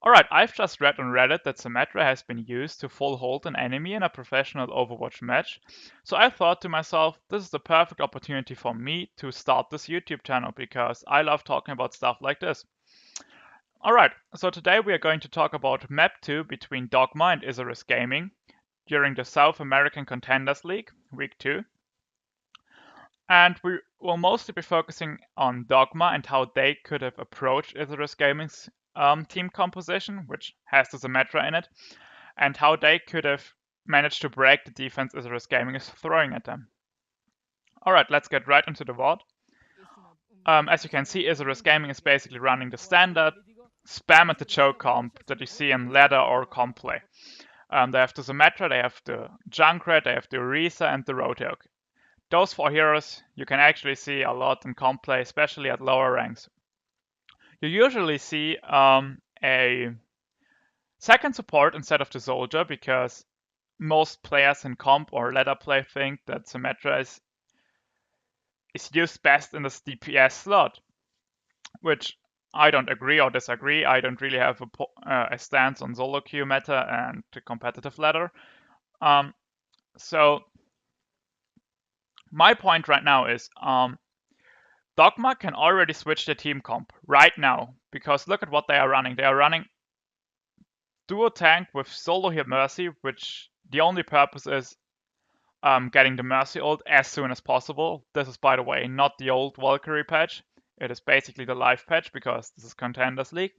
Alright, I've just read on Reddit that Symmetra has been used to full hold an enemy in a professional Overwatch match, so I thought to myself, this is the perfect opportunity for me to start this YouTube channel because I love talking about stuff like this. Alright, so today we are going to talk about Map 2 between DOGMA and ISURUS Gaming during the South American Contenders League, Week 2. And we will mostly be focusing on DOGMA and how they could have approached ISURUS Gaming's team composition, which has the Symmetra in it, and how they could have managed to break the defense ISURUS Gaming is throwing at them. Alright, let's get right into the VOD. As you can see, ISURUS Gaming is basically running the standard spam at the choke comp that you see in ladder or comp play. They have the Symmetra, they have the Junkrat, they have the Orisa and the Roadhog. Those 4 heroes you can actually see a lot in comp play, especially at lower ranks. You usually see a second support instead of the soldier because most players in comp or ladder play think that Symmetra is used best in this DPS slot, which I don't agree or disagree. I don't really have a stance on solo queue meta and the competitive ladder. So my point right now is DOGMA can already switch their team comp right now because look at what they are running. They are running duo tank with solo here Mercy, which the only purpose is getting the Mercy ult as soon as possible. This is, by the way, not the old Valkyrie patch. It is basically the live patch because this is Contenders League.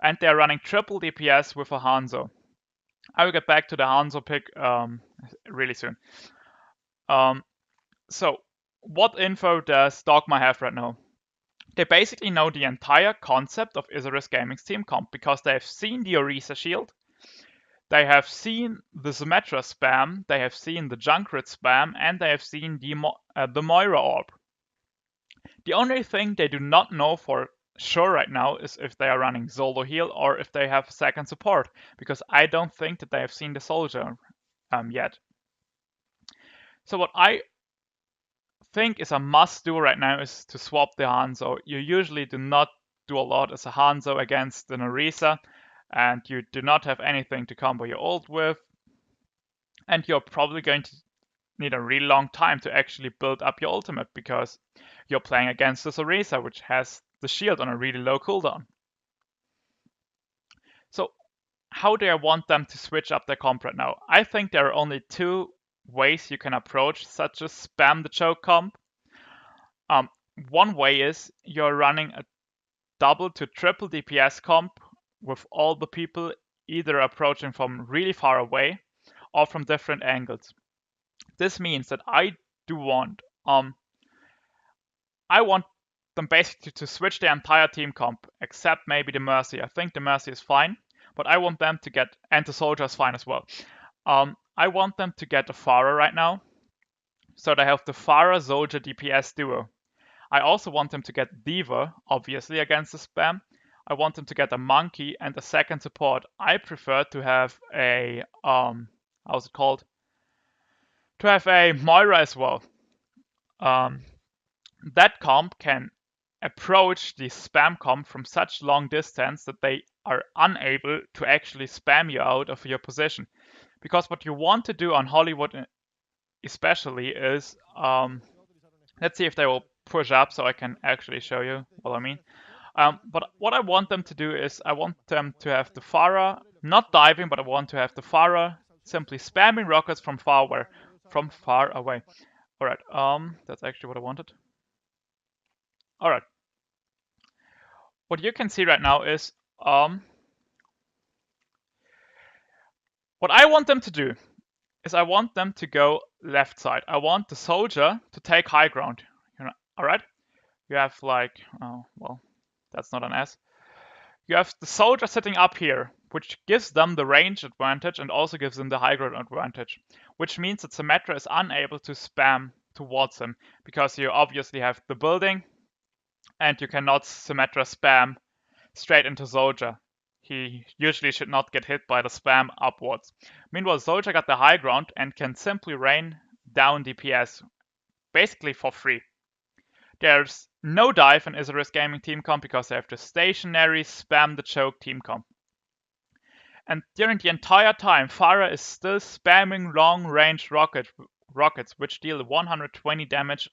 And they're running triple DPS with a Hanzo. I will get back to the Hanzo pick really soon. So, what info does DOGMA have right now? They basically know the entire concept of ISURUS Gaming's team comp because they have seen the Orisa shield, they have seen the Symmetra spam, they have seen the Junkrat spam, and they have seen the Moira orb. The only thing they do not know for sure right now is if they are running solo heal or if they have second support, because I don't think that they have seen the soldier yet. So what I think is a must do right now is to swap the Hanzo. You usually do not do a lot as a Hanzo against an Orisa, and you do not have anything to combo your ult with, and you're probably going to need a really long time to actually build up your ultimate because you're playing against this Orisa, which has the shield on a really low cooldown. So how do I want them to switch up their comp right now? I think there are only 2 ways you can approach such as spam the choke comp. One way is you're running a double to triple DPS comp with all the people either approaching from really far away or from different angles. This means that I want them basically to switch the entire team comp except maybe the Mercy. I think the Mercy is fine, but I want them to get, and the Soldier is fine as well. I want them to get the Pharah right now, so they have the Pharah Soldier DPS duo. I also want them to get D.Va, obviously against the spam. I want them to get a Monkey and a second support. I prefer to have a, how's it called? To have a Moira as well. That comp can approach the spam comp from such long distance that they are unable to actually spam you out of your position. Because what you want to do on Hollywood especially is, let's see if they will push up so I can actually show you what I mean. But what I want them to do is I want them to have the Pharah, not diving, but I want to have the Pharah simply spamming rockets from far away. Alright, that's actually what I wanted. Alright. What you can see right now is what I want them to do is I want them to go left side. I want the soldier to take high ground. Alright? You have like, oh, well, that's not an S. You have the soldier sitting up here, which gives them the range advantage and also gives them the high ground advantage, which means that Symmetra is unable to spam towards him because you obviously have the building and you cannot Symmetra spam straight into soldier. He usually should not get hit by the spam upwards. Meanwhile, soldier got the high ground and can simply rain down DPS, basically for free. There's no dive in ISURUS Gaming team comp because they have the stationary spam the choke team comp. And during the entire time, Farah is still spamming long-range rockets, which deal 120 damage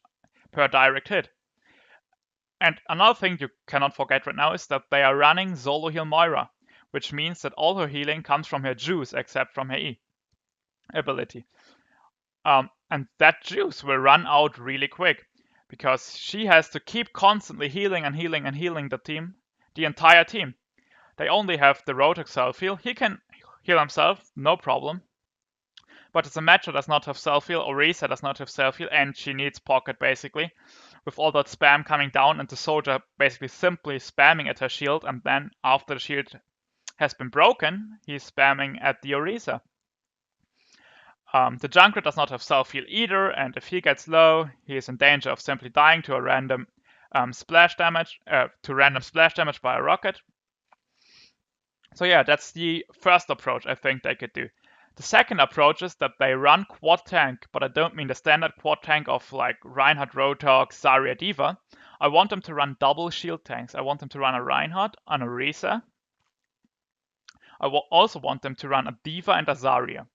per direct hit. And another thing you cannot forget right now is that they are running solo heal Moira, which means that all her healing comes from her juice except from her E ability. And that juice will run out really quick because she has to keep constantly healing and healing and healing the entire team. They only have the Rotok self-heal. He can heal himself, no problem. But Symmetra does not have self-heal, Orisa does not have self-heal, and she needs pocket basically. With all that spam coming down and the soldier basically simply spamming at her shield, and then after the shield has been broken, he's spamming at the Orisa. The Junkrat does not have self-heal either, and if he gets low, he is in danger of simply dying to a random splash damage by a rocket. So yeah, that's the first approach I think they could do. The second approach is that they run quad tank, but I don't mean the standard quad tank of like Reinhardt, Rotok, Zarya, D.Va. I want them to run double shield tanks. I want them to run a Reinhardt, an Orisa. I also want them to run a D.Va and a Zarya.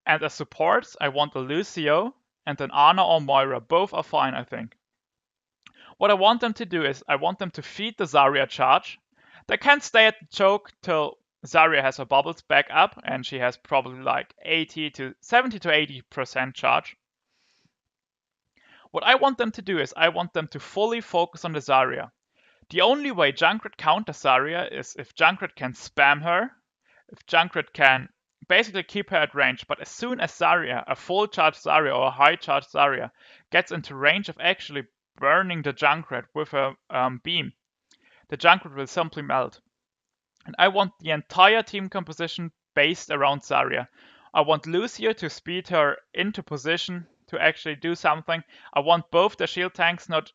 And as supports, I want a Lucio and an Ana or Moira. Both are fine, I think. What I want them to do is I want them to feed the Zarya charge. They can't stay at the choke till Zarya has her bubbles back up, and she has probably like 70 to 80% charge. What I want them to do is I want them to fully focus on the Zarya. The only way Junkrat counters Zarya is if Junkrat can spam her, if Junkrat can basically keep her at range, but as soon as Zarya, a full charge Zarya or a high charge Zarya, gets into range of actually burning the Junkrat with her beam, the Junkrat will simply melt. And I want the entire team composition based around Zarya. I want Lucio to speed her into position to actually do something. I want both the shield tanks not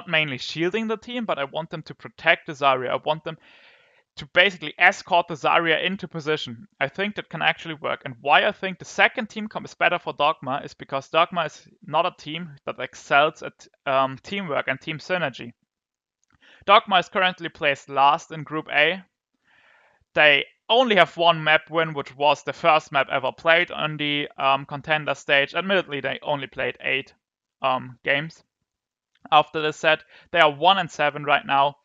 mainly shielding the team, but I want them to protect the Zarya. I want them to basically escort the Zarya into position. I think that can actually work. And why I think the second team comp is better for DOGMA is because DOGMA is not a team that excels at teamwork and team synergy. DOGMA is currently placed last in Group A. They only have one map win, which was the first map ever played on the contender stage. Admittedly, they only played 8 games. After this set, they are 1-7 right now.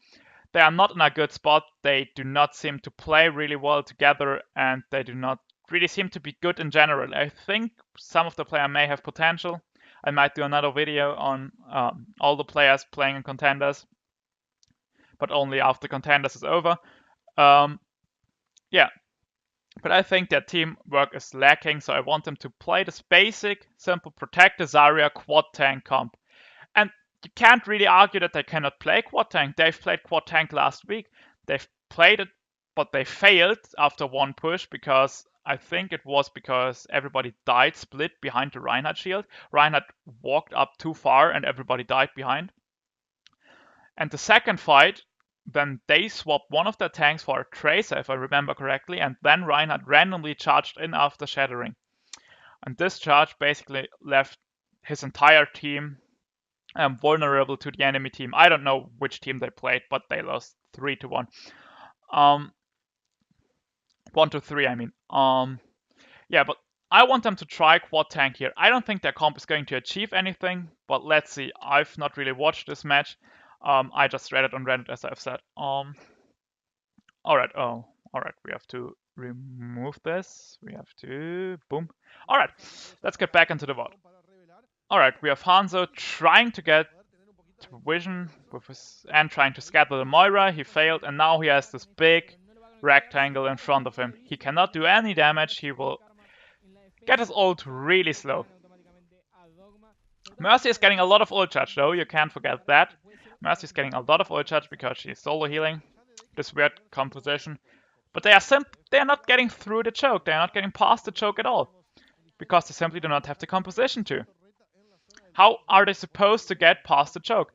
They are not in a good spot. They do not seem to play really well together, and they do not really seem to be good in general. I think some of the players may have potential. I might do another video on all the players playing in contenders, but only after contenders is over. Yeah, but I think their teamwork is lacking, so I want them to play this basic, simple protect the Zarya quad tank comp. And you can't really argue that they cannot play quad tank. They've played quad tank last week. They've played it, but they failed after one push because I think it was because everybody died split behind the Reinhardt shield. Reinhardt walked up too far and everybody died behind. And the second fight, then they swapped one of their tanks for a Tracer, if I remember correctly, and then Reinhardt randomly charged in after shattering. And this charge basically left his entire team vulnerable to the enemy team. I don't know which team they played, but they lost 3-1. 1-3, I mean. Yeah, but I want them to try quad tank here. I don't think their comp is going to achieve anything, but let's see. I've not really watched this match. I just read it on Reddit, as I've said. Alright, we have to remove this. We have to, boom. Alright, let's get back into the VOD. Alright, we have Hanzo trying to get vision with his, and trying to scatter the Moira. He failed, and now he has this big rectangle in front of him. He cannot do any damage. He will get his ult really slow. Mercy is getting a lot of ult charge though, you can't forget that. Mercy is getting a lot of ult charge because she's solo healing. This weird composition. But they are not getting through the choke. They are not getting past the choke at all. Because they simply do not have the composition to. How are they supposed to get past the choke?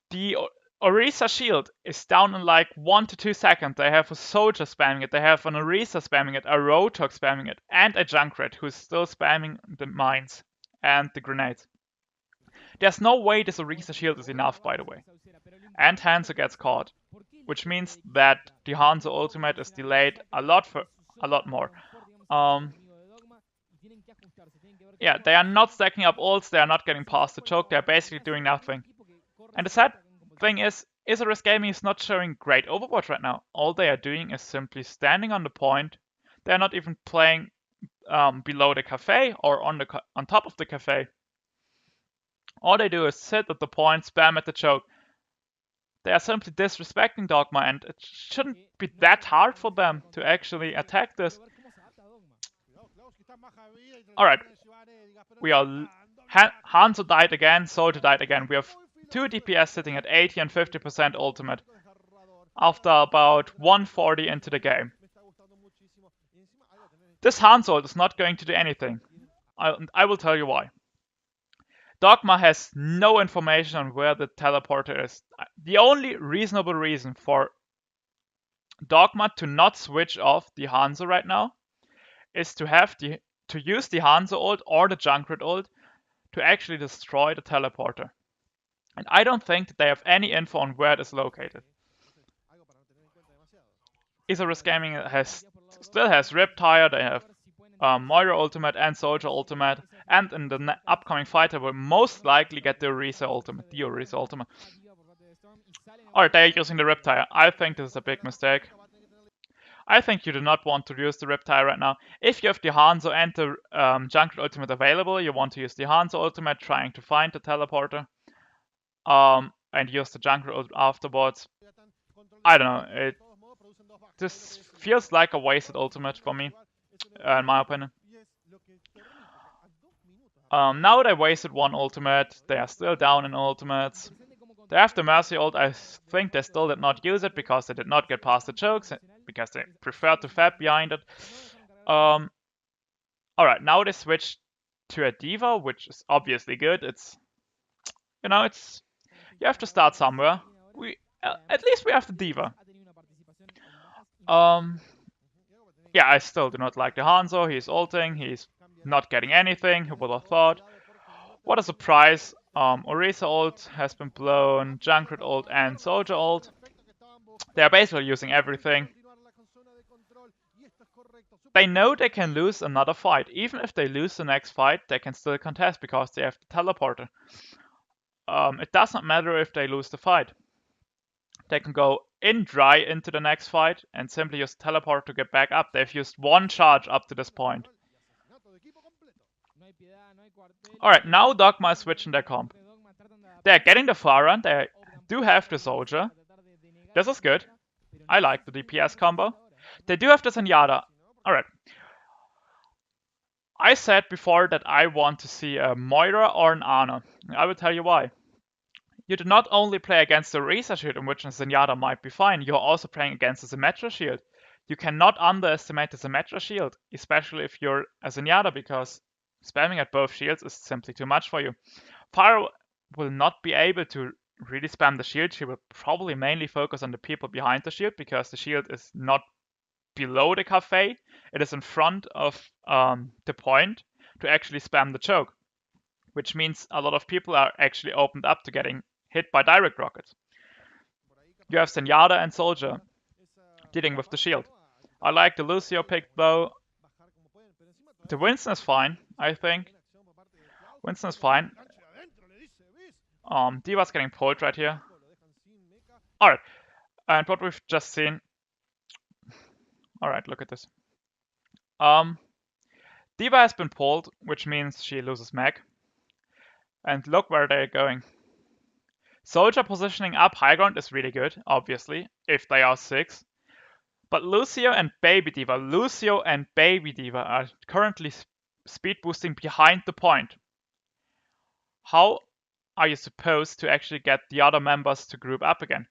The Orisa shield is down in like 1 to 2 seconds. They have a soldier spamming it. They have an Orisa spamming it, a Rotok spamming it, and a Junkrat who's still spamming the mines and the grenades. There's no way this Orisa shield is enough, by the way. And Hanzo gets caught. which means that the Hanzo ultimate is delayed a lot more. Yeah, they are not stacking up ults, they are not getting past the choke, they are basically doing nothing. And the sad thing is, ISURUS Gaming is not showing great Overwatch right now. All they are doing is simply standing on the point. They are not even playing below the cafe or on top of the cafe. All they do is sit at the point, spam at the choke. They are simply disrespecting DOGMA, and it shouldn't be that hard for them to actually attack this. Alright, we are... Hanzo died again, Soldier died again. We have 2 DPS sitting at 80 and 50% ultimate after about 140 into the game. This Hanzo is not going to do anything. I will tell you why. DOGMA has no information on where the teleporter is. The only reasonable reason for DOGMA to not switch off the Hanzo right now is to use the Hanzo ult or the Junkrat ult to actually destroy the teleporter. And I don't think that they have any info on where it is located. ISURUS Gaming still has Riptire, they have Moira ultimate and Soldier ultimate, and in the upcoming fight they will most likely get the Orisa ultimate. Alright, they are using the Riptire. I think this is a big mistake. I think you do not want to use the Riptire right now. If you have the Hanzo and the Junkrat ultimate available, you want to use the Hanzo ultimate, trying to find the teleporter, and use the Junkrat ult afterwards. I don't know, this feels like a wasted ultimate for me, in my opinion. Now they wasted one ultimate, they are still down in ultimates. They have the Mercy ult, I think they still did not use it because they did not get past the chokes, because they preferred to fab behind it. Alright, now they switched to a D.Va, which is obviously good. You have to start somewhere. At least we have the D.Va. Yeah, I still do not like the Hanzo. He's ulting, he's not getting anything, who would have thought. What a surprise. Orisa ult has been blown, Junkrat ult and Soldier ult. They are basically using everything. They know they can lose another fight. Even if they lose the next fight, they can still contest because they have the teleporter. It does not matter if they lose the fight. They can go in dry into the next fight and simply use the teleporter to get back up. They've used one charge up to this point. Alright, now DOGMA is switching their comp. They're getting the Pharah, they do have the Soldier. This is good. I like the DPS combo. They do have the Zenyatta. Alright. I said before that I want to see a Moira or an Ana. I will tell you why. You do not only play against the Orisa shield, in which a Zenyatta might be fine, you are also playing against the Symmetra shield. You cannot underestimate the Symmetra shield, especially if you're a Zenyatta, because spamming at both shields is simply too much for you. Pharah will not be able to really spam the shield. She will probably mainly focus on the people behind the shield, because the shield is not below the cafe. It is in front of the point to actually spam the choke, which means a lot of people are actually opened up to getting hit by direct rockets. You have Zenyatta and Soldier dealing with the shield. I like the Lucio pick though. The Winston is fine, I think. Winston is fine. D.Va's getting pulled right here. Alright, and what we've just seen. Alright, look at this. D.Va has been pulled, which means she loses mag. And look where they're going. Soldier positioning up high ground is really good, obviously, if they are 6. But Lucio and Baby D.Va are currently speed boosting behind the point. How are you supposed to actually get the other members to group up again?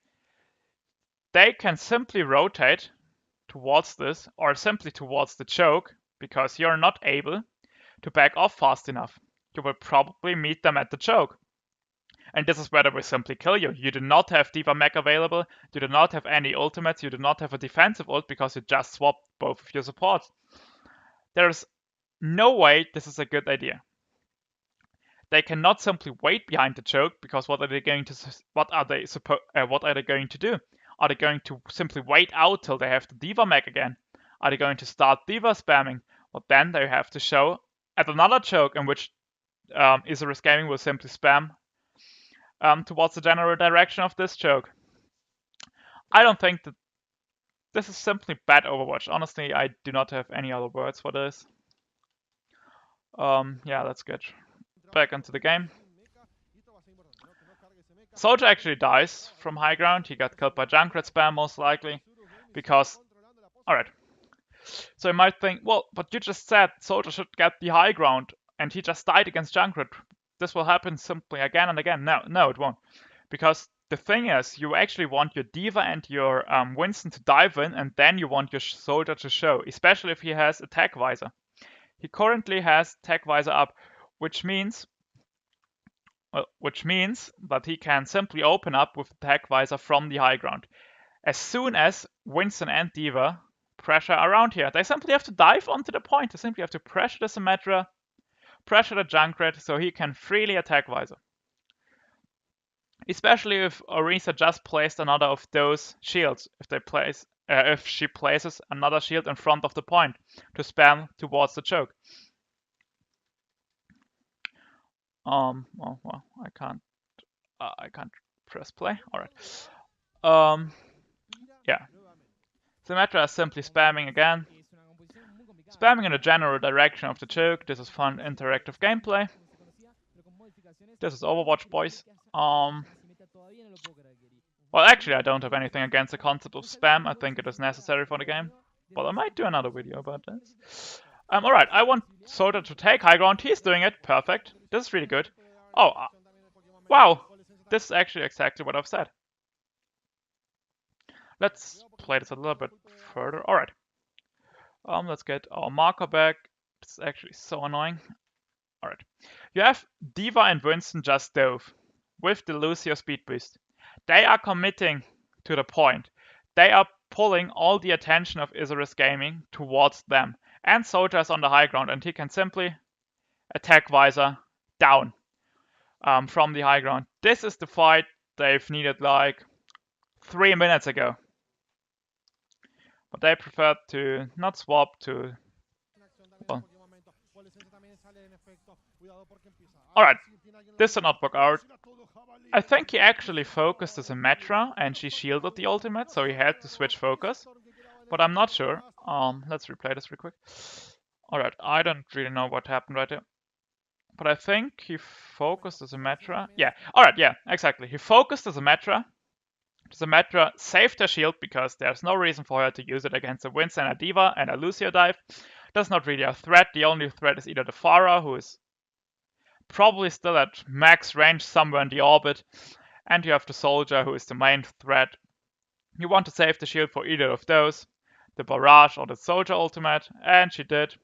They can simply rotate towards this, or simply towards the choke, because you're not able to back off fast enough. You will probably meet them at the choke. And this is where they will simply kill you. You do not have D.Va mech available, you do not have any ultimates, you do not have a defensive ult because you just swapped both of your supports. There's no way this is a good idea. They cannot simply wait behind the choke, because what are they going to do? Are they going to simply wait out till they have the D.Va mech again? Are they going to start D.Va spamming? Well, then they have to show at another choke in which ISURUS Gaming will simply spam towards the general direction of this choke. I don't think that this is simply bad Overwatch. Honestly, I do not have any other words for this. Yeah, let's get back into the game. Soldier actually dies from high ground. He got killed by Junkrat spam most likely, because... Alright. So you might think, well, but you just said Soldier should get the high ground, and he just died against Junkrat. This will happen simply again and again. No, it won't. Because the thing is, you actually want your D.Va and your Winston to dive in, and then you want your Soldier to show, especially if he has attack visor. He currently has attack visor up, which means that he can simply open up with attack visor from the high ground. As soon as Winston and D.Va pressure around here, they simply have to dive onto the point. They simply have to pressure the Symmetra, pressure the Junkrat, so he can freely attack visor. Especially if Orisa just placed another of those shields, if she places another shield in front of the point to spam towards the choke. Well, I can't press play. All right. Yeah. Symmetra is simply spamming again. Spamming in the general direction of the choke. This is fun interactive gameplay. This is Overwatch, boys. Well, actually, I don't have anything against the concept of spam. I think it is necessary for the game. But I might do another video about this. Alright, I want Soldier to take high ground. He's doing it. Perfect. This is really good. Oh, wow. This is actually exactly what I've said. Let's play this a little bit further. Alright. Let's get our marker back. This is actually so annoying. Alright. You have D.Va and Winston just dove with the Lucio speed boost. They are committing to the point. They are pulling all the attention of ISURUS Gaming towards them. And Soldier is on the high ground, and he can simply attack visor down from the high ground. This is the fight they've needed like 3 minutes ago. But they preferred to not swap to... Well. Alright, this did not work out. I think he actually focused the Symmetra and she shielded the ultimate, so he had to switch focus. But I'm not sure. Let's replay this real quick. Alright, I don't really know what happened right there. But I think he focused the Symmetra. Yeah, alright, yeah, exactly. He focused the Symmetra. The Symmetra saved her shield because there's no reason for her to use it against a Winston, a D.Va, and a Lucio dive. That's not really a threat. The only threat is either the Pharah, who is probably still at max range somewhere in the orbit, and you have the Soldier, who is the main threat. You want to save the shield for either of those, the Barrage or the Soldier ultimate, and she did.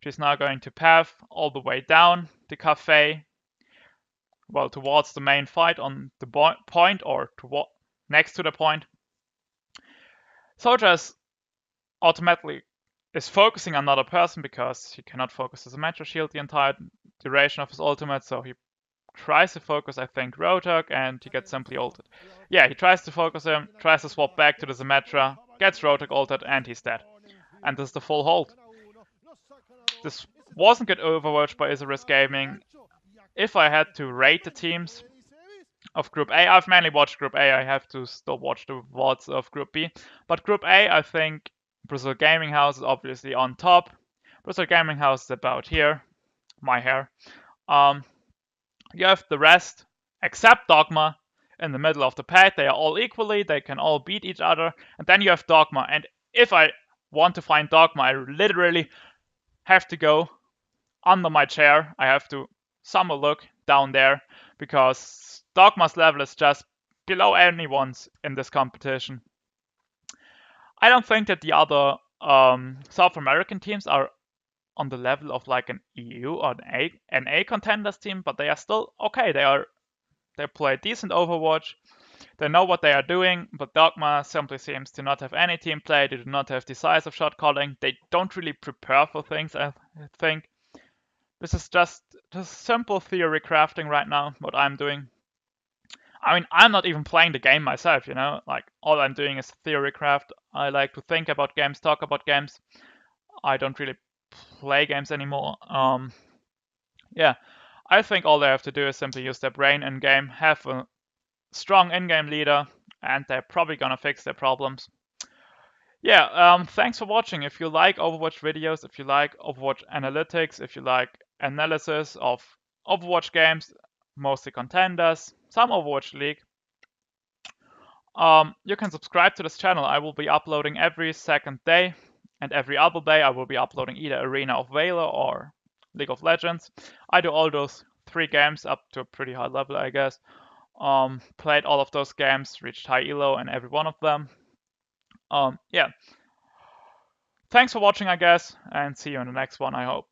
She's now going to path all the way down the cafe, well, towards the main fight on the point, or next to the point. Soldier is focusing on another person because he cannot focus his Symmetra shield the entire duration of his ultimate, so he tries to focus, I think, Rotok, and he gets simply ulted. Yeah, he tries to focus him, tries to swap back to the Symmetra, gets Rotok ulted, and he's dead. And this is the full hold. This wasn't good Overwatch by ISURUS Gaming. If I had to rate the teams of Group A, I've mainly watched Group A, I have to still watch the VODs of Group B. But Group A, I think Brazil Gaming House is obviously on top. Brazil Gaming House is about here. My hair. You have the rest, except DOGMA, in the middle of the pack. They are all equally, they can all beat each other. And then you have DOGMA. And if I want to find DOGMA, I literally have to go under my chair. I have to somehow look down there, because DOGMA's level is just below anyone's in this competition. I don't think that the other South American teams are on the level of like an EU or an A contenders team, but they are still okay. They play decent Overwatch. They know what they are doing, but DOGMA simply seems to not have any team play. They do not have decisive shot calling. They don't really prepare for things, I think. This is just simple theory crafting right now, what I'm doing. I mean, I'm not even playing the game myself, Like, all I'm doing is theory craft. I like to think about games, talk about games. I don't really play games anymore. Yeah, I think all they have to do is simply use their brain in game, have a strong in-game leader, and they're probably gonna fix their problems. Yeah, thanks for watching. If you like Overwatch videos, if you like Overwatch analytics, if you like analysis of Overwatch games, mostly contenders, some Overwatch League, you can subscribe to this channel. I will be uploading every second day, and every other day I will be uploading either Arena of Valor or League of Legends. I do all those 3 games up to a pretty high level, I guess. Played all of those games, reached high elo in every one of them. Yeah. Thanks for watching, I guess, and see you in the next one, I hope.